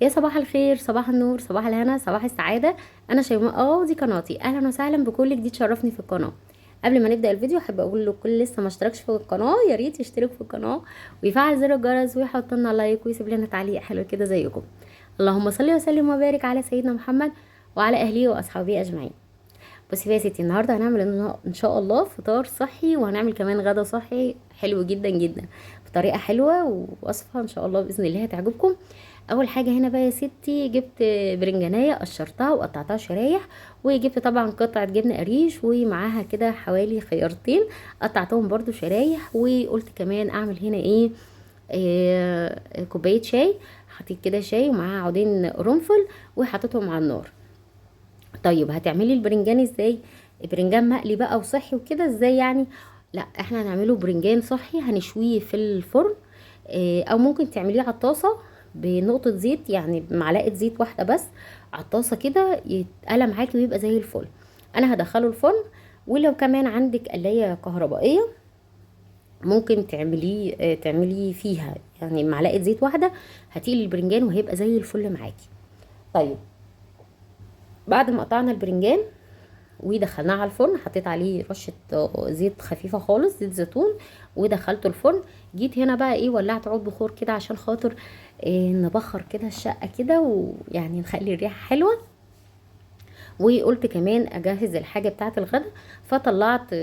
يا صباح الخير، صباح النور، صباح الهنا، صباح السعادة. أنا شيماء، دي قناتي. أهلا وسهلا بكل جديد شرفني في القناة. قبل ما نبدأ الفيديو أحب أقول لكل لسه ما اشتركش في القناة يا ريت يشترك في القناة ويفعل زر الجرس ويحط لنا لايك ويسيب لنا تعليق حلو كده زيكم. اللهم صل وسلم وبارك على سيدنا محمد وعلى أهله وأصحابه أجمعين. بصي بقى يا ستي، النهارده هنعمل ان شاء الله فطار صحي، وهنعمل كمان غدا صحي حلو جدا جدا بطريقه حلوه، ووصفه ان شاء الله باذن الله هتعجبكم. اول حاجه هنا بقى يا ستي، جبت برنجانيه قشرتها وقطعتها شرايح، وجبت طبعا قطعه جبنه قريش، ومعاها كده حوالي خيارتين قطعتهم برضو شرايح. وقلت كمان اعمل هنا ايه، كوبايه شاي. حطيت كده شاي ومعاها عودين قرنفل وحطيتهم على النار. طيب هتعملي البرنجان ازاي؟ برنجان مقلي بقى وصحي وكده ازاي يعني؟ لا، احنا هنعمله برنجان صحي هنشويه في الفرن. او ممكن تعمليه على الطاسه بنقطه زيت، يعني بمعلقه زيت واحده بس على الطاسه كده يتقلى معاكي ويبقى زي الفل. انا هدخله الفرن. ولو كمان عندك قلايه كهربائيه ممكن تعملي فيها يعني معلقه زيت واحده، هتقلي البرنجان وهيبقى زي الفل معاكي. طيب بعد ما قطعنا البرنجان ودخلناه على الفرن، حطيت عليه رشة زيت خفيفة خالص، زيت زيتون، ودخلته الفرن. جيت هنا بقى ايه، ولعت عود بخور كده عشان خاطر نبخر كده الشقة كده، ويعني نخلي الريحة حلوة. وقلت كمان اجهز الحاجة بتاعة الغدا. فطلعت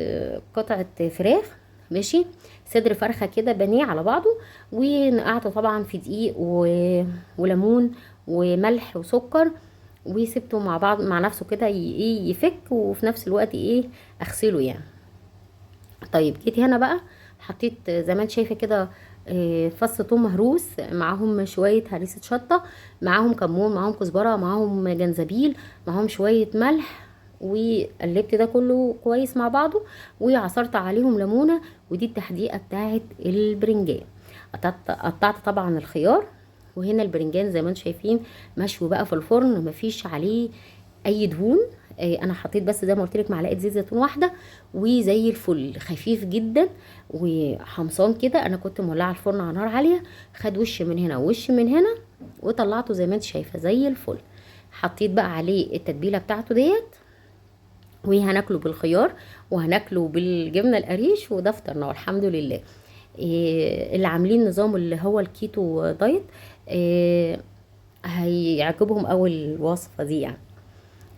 قطعة فراخ، ماشي، صدر فرخة كده بانيه على بعضه، ونقعته طبعا في دقيق وليمون وملح وسكر، وسبته مع بعض مع نفسه كده ايه يفك، وفي نفس الوقت ايه اغسله يعني. طيب جيت هنا بقى، حطيت زي ما انت شايفه كده فص ثوم مهروس، معاهم شويه هريسه شطه، معاهم كمون، معاهم كزبره، معاهم جنزبيل، معاهم شويه ملح. وقلبت ده كله كويس مع بعضه، وعصرت عليهم ليمونه. ودي التحديقه بتاعه البرنجان. قطعت طبعا الخيار. وهنا البرنجان زي ما انتم شايفين مشوي بقى في الفرن، مفيش عليه اي دهون. انا حطيت بس زي ما قلت لك معلقه زيت زيتون واحده، وزي الفل خفيف جدا وحمصان كده. انا كنت مولعه الفرن على نار عاليه، خد وش من هنا ووش من هنا، وطلعته زي ما انت شايفه زي الفل. حطيت بقى عليه التتبيله بتاعته ديت، وهناكله بالخيار وهناكله بالجبنه القريش، وده فطرنا والحمد لله. اللي عاملين نظام اللي هو الكيتو دايت هيعجبهم اول الوصفه دي يعني،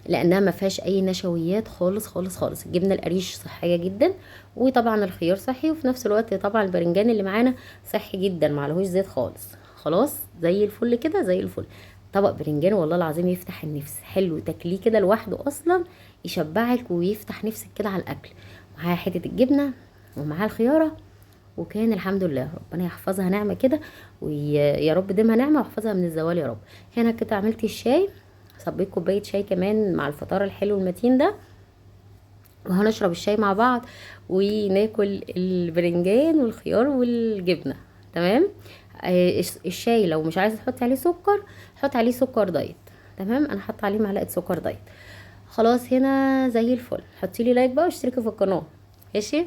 لانها ما فيهاش اي نشويات خالص خالص خالص. الجبنه القريش صحيه جدا، وطبعا الخيار صحي، وفي نفس الوقت طبعا البرنجان اللي معانا صحي جدا، معلهوش زيت خالص. خلاص زي الفل كده زي الفل. طبق برنجان والله العظيم يفتح النفس، حلو تاكليه كده لوحده اصلا يشبعك ويفتح نفسك كده على الاكل، معاه حته الجبنه ومعاه الخياره. وكان الحمد لله، ربنا يحفظها نعمه كده، ويا رب ديمها نعمه واحفظها من الزوال يا رب. هنا كده عملت الشاي، صبيت كوبايه شاي كمان مع الفطار الحلو المتين ده، وهنشرب الشاي مع بعض وناكل البرنجان والخيار والجبنه. تمام. الشاي لو مش عايزه تحطي عليه سكر، حط عليه سكر دايت. تمام، انا حاطه عليه معلقه سكر دايت. خلاص هنا زي الفل. حطي لي لايك بقى واشتركي في القناه، ماشي،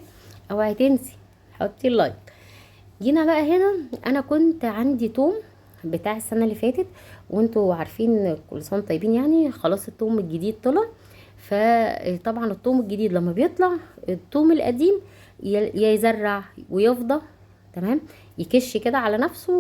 اوعي تنسي حطي اللايك. جينا بقى هنا، انا كنت عندي توم بتاع السنه اللي فاتت، وانتوا عارفين كل سنه وانتم طيبين، يعني خلاص التوم الجديد طلع. فطبعا التوم الجديد لما بيطلع، التوم القديم يا يزرع ويفضى، تمام، يكش كده على نفسه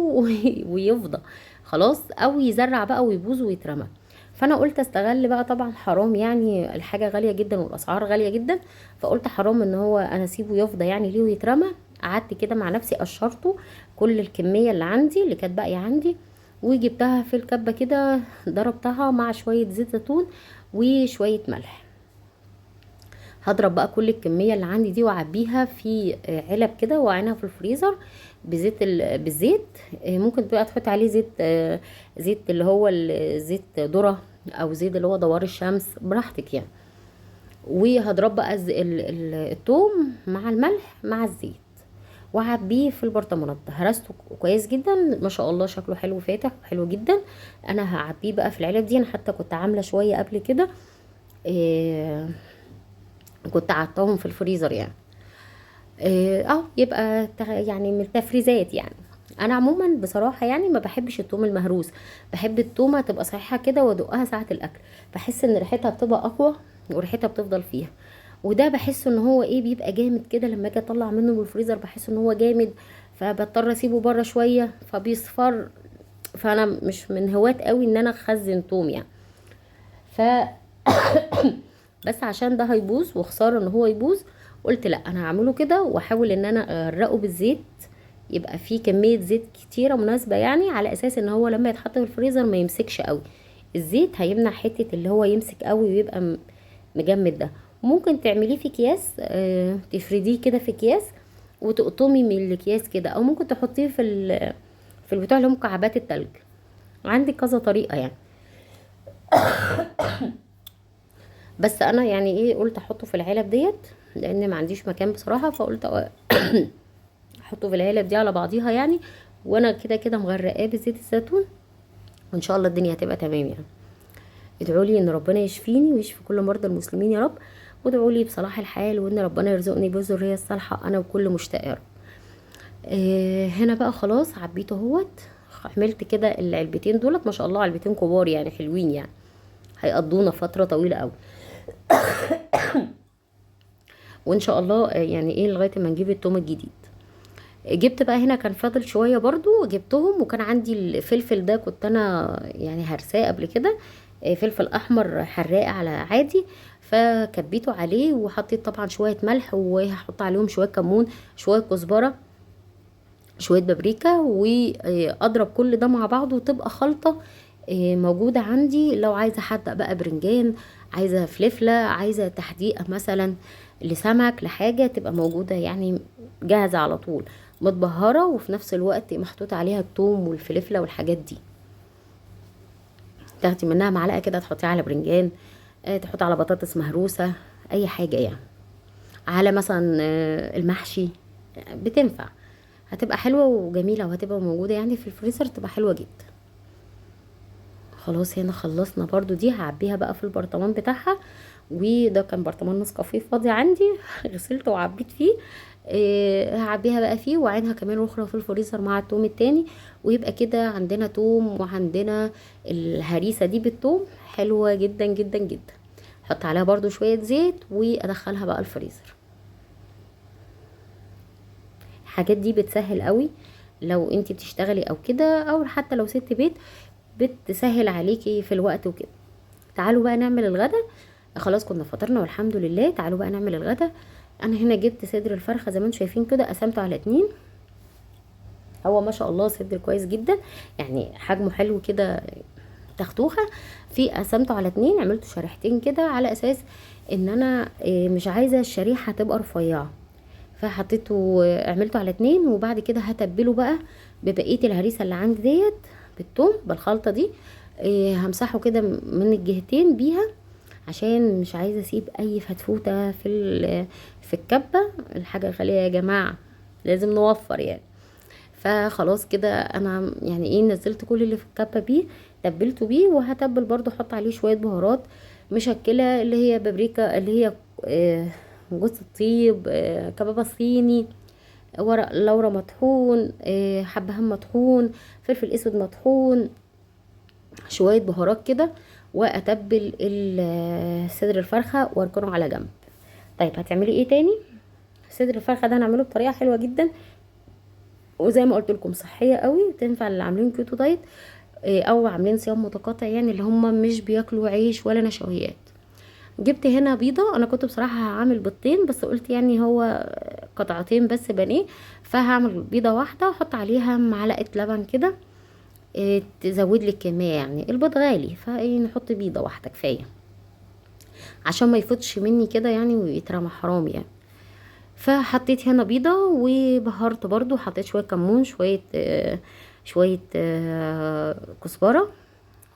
ويفضى خلاص، او يزرع بقى ويبوظ ويترمى. فانا قلت استغل بقى، طبعا حرام يعني الحاجه غاليه جدا والاسعار غاليه جدا، فقلت حرام ان هو انا اسيبه يفضى يعني ليه ويترمى. قعدت كده مع نفسي قشرته كل الكميه اللي عندي اللي كانت باقيه عندي، وجبتها في الكبه كده، ضربتها مع شويه زيت زيتون وشويه ملح. هضرب بقى كل الكميه اللي عندي دي واعبيها في علب كده واعينها في الفريزر بالزيت. ممكن بقى تحط عليه زيت اللي هو زيت ذره، او زيت اللي هو دوار الشمس، براحتك يعني. وهضرب بقى الثوم مع الملح مع الزيت، وهعبيه في البرطمانات. هرسته كويس جدا ما شاء الله، شكله حلو فاتح حلو جدا. انا هعبيه بقى في العلب دي. انا حتى كنت عامله شويه قبل كده، إيه، كنت قعدتهم في الفريزر يعني. يبقى يعني من التفريزات يعني. انا عموما بصراحه يعني ما بحبش التوم المهروس، بحب التومه تبقى صحيحه كده وادوقها ساعه الاكل، بحس ان ريحتها بتبقى اقوى وريحتها بتفضل فيها. وده بحس ان هو ايه، بيبقى جامد كده لما اجي اطلع منه من الفريزر، بحس ان هو جامد، فبضطر اسيبه بره شويه فبيصفر. فانا مش من هواة قوي ان انا اخزن توم يعني. ف بس عشان ده هيبوظ وخساره ان هو يبوظ، قلت لا انا هعمله كده واحاول ان انا اغرقه بالزيت، يبقى فيه كميه زيت كتيره مناسبه يعني، على اساس ان هو لما يتحط في الفريزر ما يمسكش قوي. الزيت هيمنع حته اللي هو يمسك قوي ويبقى مجمد ده. ممكن تعمليه في اكياس، تفرديه كده في اكياس وتقطمي من الاكياس كده، او ممكن تحطيه في البتاع اللي هم مكعبات التلج. عندي كذا طريقه يعني. بس انا يعني ايه، قلت احطه في العلب ديت لان ما عنديش مكان بصراحه، فقلت احطه في العلب دي على بعضيها يعني. وانا كده كده مغرقاه بزيت الزيتون، وان شاء الله الدنيا هتبقى تمام يعني. ادعوا لي ان ربنا يشفيني ويشفي كل مرضى المسلمين يا رب، وادعوا لي بصلاح الحال وان ربنا يرزقني بالذريه الصالحه انا وكل مشتاق يا رب. هنا بقى خلاص عبيته اهوت. عملت كده العلبتين دولت، ما شاء الله علبتين كبار يعني، حلوين يعني، هيقضونا فتره طويله قوي. وان شاء الله يعني ايه لغايه ما نجيب التوم الجديد. جبت بقى هنا كان فاضل شويه برضو جبتهم، وكان عندي الفلفل ده كنت انا يعني هرساه قبل كده، فلفل احمر حراق على عادي، فكبيته عليه وحطيت طبعا شويه ملح، وهحط عليهم شويه كمون، شويه كزبره، شويه بابريكا، واضرب كل ده مع بعضه وتبقى خلطه موجوده عندي. لو عايزه حد بقى برنجان، عايزه فلفله، عايزه تحديقه مثلا لسمك لحاجه، تبقى موجوده يعني جاهزه على طول، متبهره وفي نفس الوقت محطوط عليها الثوم والفلفله والحاجات دي. تاخدي منها معلقه كده تحطيها على برنجان، تحطي على بطاطس مهروسه، اي حاجه يعني، على مثلا المحشي، بتنفع، هتبقى حلوه وجميله وهتبقى موجوده يعني في الفريزر، تبقى حلوه جدا. خلاص هنا خلصنا برضو دي، هعبيها بقى في البرطمان بتاعها. وده كان برطمان نسكافيه فاضي عندي غسلته وعبيت فيه. هعبيها بقى فيه وعينها كمان اخرى في الفريزر مع التوم التاني، ويبقى كده عندنا توم وعندنا الهريسه دي بالتوم حلوه جدا جدا جدا. احط عليها برضو شويه زيت وادخلها بقى الفريزر. الحاجات دي بتسهل قوي لو انتي بتشتغلي او كده، او حتى لو ست بيت بتسهل عليكي في الوقت وكده. تعالوا بقى نعمل الغدا. خلاص كنا فطرنا والحمد لله، تعالوا بقى نعمل الغدا. انا هنا جبت صدر الفرخه زي ما انتم شايفين كده، قسمته على 2. هو ما شاء الله صدر كويس جدا يعني، حجمه حلو كده، تختوخه. في قسمته على 2، عملته شريحتين كده على اساس ان انا مش عايزه الشريحه تبقى رفيعه، فحطيته عملته على 2. وبعد كده هتبله بقى ببقيه الهريسه اللي عندي ديت بالثوم بالخلطه دي. همسحه كده من الجهتين بيها، عشان مش عايزه اسيب اي فتفوته في الكبه. الحاجه غاليه يا جماعه، لازم نوفر يعني. فخلاص كده انا يعني ايه، نزلت كل اللي في الكبه بيه، تبلته بيه. وهتبل برضو، احط عليه شويه بهارات مشكله، اللي هي بابريكا، اللي هي جوز الطيب، كبابه صيني، ورق لورا مطحون، حبهان مطحون، فلفل اسود مطحون، شويه بهارات كده. واتبل صدر الفرخه واركنه على جنب. طيب هتعملي ايه تاني؟ صدر الفرخه ده هنعمله بطريقه حلوه جدا، وزي ما قلت لكم صحيه قوي، تنفع اللي عاملين كيتو دايت او عاملين صيام متقاطع يعني، اللي هم مش بياكلوا عيش ولا نشويات. جبت هنا بيضه، انا كنت بصراحه هعمل بيضتين بس قلت يعني هو قطعتين بس بانيه، فهعمل بيضه واحده واحط عليها معلقه لبن كده، تزود لي الكميه يعني. البيض غالي، فايه نحط بيضه واحده كفايه عشان ما يفوتش مني كده يعني ويترمى حرام يعني. فحطيت هنا بيضة وبهرت برضو، حطيت شوية كمون، شوية كزبرة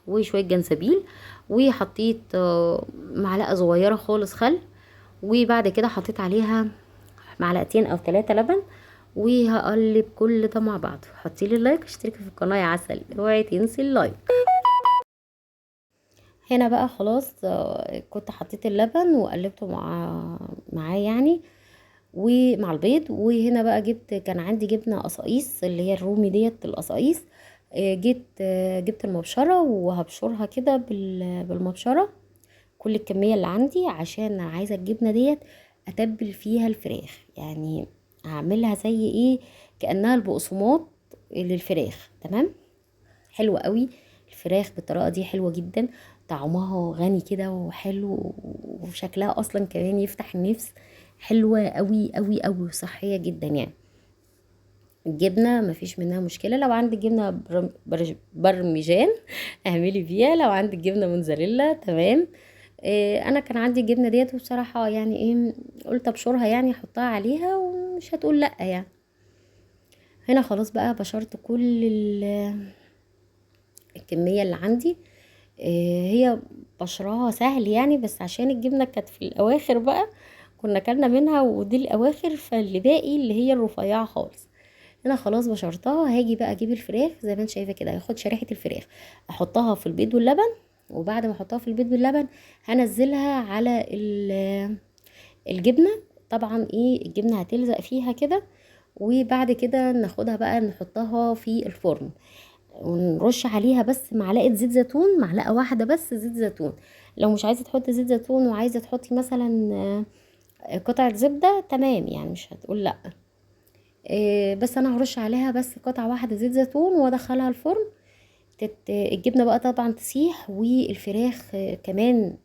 وشوية جنزبيل، وحطيت معلقة صغيرة خالص خل. وبعد كده حطيت عليها معلقتين او 3 لبن، وهقلب كل ده مع بعض. حطي لي اللايك، اشتركي في القناة يا عسل، اوعي تنسي اللايك. هنا بقى خلاص كنت حطيت اللبن وقلبته معاه يعني، ومع البيض. وهنا بقى كان عندي جبنه قصايص اللي هي الرومي ديت القصايص. جبت المبشره وهبشرها كده بالمبشره كل الكميه اللي عندي، عشان انا عايزه الجبنه ديت اتبل فيها الفراخ، يعني هعملها زي ايه، كانها البقسماط للفراخ. تمام، حلوة قوي الفراخ بالطريقة دي، حلوة جدا، طعمها غني كده وحلو، وشكلها اصلا كمان يفتح النفس. حلوة قوي قوي قوي وصحية جدا يعني. الجبنة مفيش منها مشكلة، لو عندك جبنة برمجان اعملي بيها، لو عندك جبنة موتزاريلا تمام. انا كان عندي الجبنة ديت، وبصراحة يعني ايه، قلت ابشرها يعني احطها عليها ومش هتقول لا يعني. هنا خلاص بقى بشرت كل الكمية اللي عندي. هي بشراها سهل يعني، بس عشان الجبنة كانت في الأواخر بقى كنا كلنا منها، ودي الأواخر، فاللي باقي اللي هي الرفيعة خالص. هنا خلاص بشرتها، هاجي بقى اجيب الفراخ زي ما انت شايفه كده، هاخد شريحه الفراخ احطها في البيض واللبن، وبعد ما احطها في البيض واللبن هنزلها على الجبنه. طبعا ايه، الجبنه هتلزق فيها كده، وبعد كده ناخدها بقى نحطها في الفرن، ونرش عليها بس معلقه زيت زيتون، معلقه واحده بس زيت زيتون. لو مش عايزه تحطي زيت زيتون وعايزه تحطي مثلا قطعه زبده تمام يعني، مش هتقول لا. بس انا هرش عليها بس قطعه واحده زيت زيتون وادخلها الفرن. الجبنه بقى طبعا تسيح، والفراخ كمان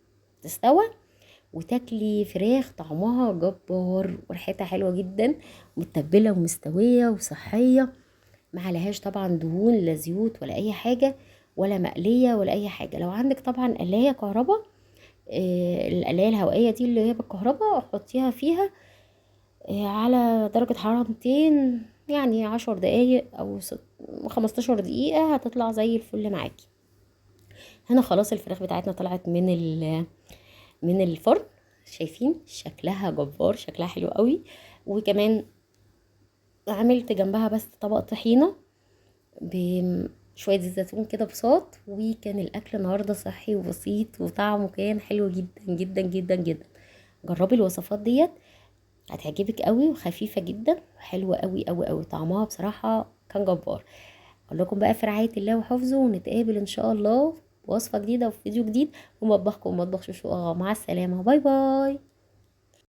تستوى، وتاكلي فراخ طعمها جبار وريحتها حلوه جدا، متبله ومستويه وصحيه، ما عليهاش طبعا دهون لا زيوت ولا اي حاجه، ولا مقليه ولا اي حاجه. لو عندك طبعا قلايه كهرباء، القلايه الهوائيه دي اللي هي بالكهرباء، حطيها فيها على درجة حرارة 200، يعني 10 دقايق او 15 دقيقة، هتطلع زي الفل معاكي. هنا خلاص الفراخ بتاعتنا طلعت من الفرن، شايفين شكلها جبار، شكلها حلو قوي. وكمان عملت جنبها بس طبق طحينة بشوية زيت زيتون كده بصوت، وكان الاكل النهاردة صحي وبسيط وطعمه كان حلو جدا جدا جدا جدا. جربي الوصفات ديت، هتعجبك قوي، وخفيفه جدا وحلوه قوي قوي قوي، طعمها بصراحه كان جبار. اقول لكم بقى في رعايه الله وحفظه، ونتقابل ان شاء الله في وصفه جديده وفي فيديو جديد، ومطبخكم مطبخ شوشو. مع السلامه، باي باي.